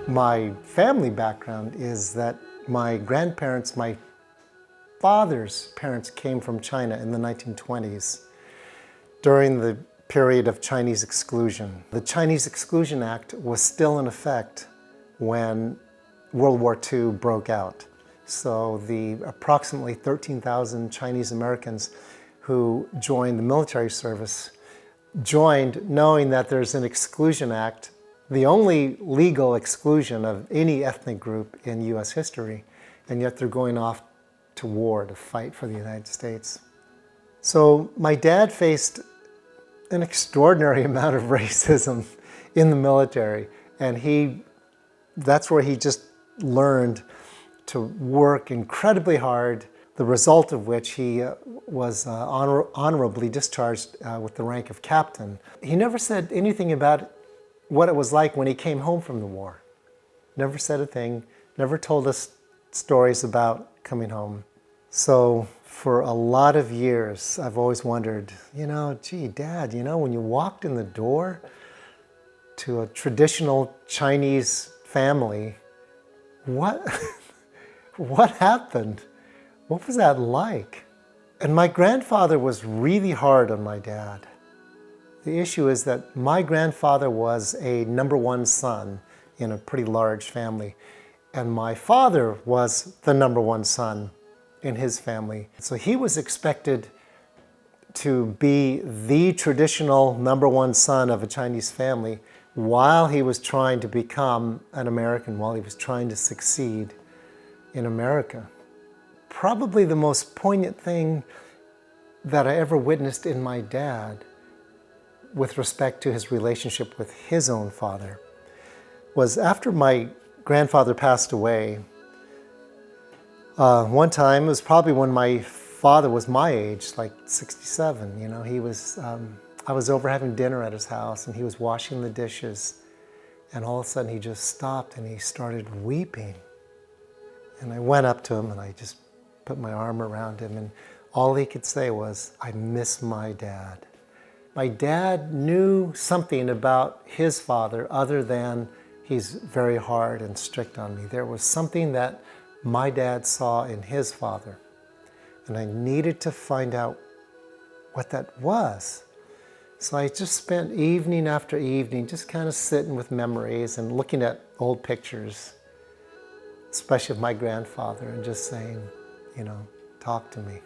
My family background is that my grandparents, my father's parents came from China in the 1920s during the period of Chinese exclusion. The Chinese Exclusion Act was still in effect when World War II broke out. So the approximately 13,000 Chinese Americans who joined the military service joined knowing that there's an exclusion act, the only legal exclusion of any ethnic group in US history, and yet they're going off to war to fight for the United States. So my dad faced an extraordinary amount of racism in the military, and that's where he just learned to work incredibly hard, the result of which he was honorably discharged with the rank of captain. He never said anything about what it was like when he came home from the war. Never said a thing, never told us stories about coming home. So for a lot of years, I've always wondered, gee, Dad, when you walked in the door to a traditional Chinese family, what happened? What was that like? And my grandfather was really hard on my dad. The issue is that my grandfather was a number one son in a pretty large family, and my father was the number one son in his family. So he was expected to be the traditional number one son of a Chinese family while he was trying to become an American, while he was trying to succeed in America. Probably the most poignant thing that I ever witnessed in my dad with respect to his relationship with his own father was after my grandfather passed away. One time, it was probably when my father was my age, like 67, I was over having dinner at his house and he was washing the dishes, and all of a sudden he just stopped and he started weeping. And I went up to him and I just put my arm around him, and all he could say was, "I miss my dad." My dad knew something about his father other than he's very hard and strict on me. There was something that my dad saw in his father, and I needed to find out what that was. So I just spent evening after evening just kind of sitting with memories and looking at old pictures, especially of my grandfather, and just saying, talk to me.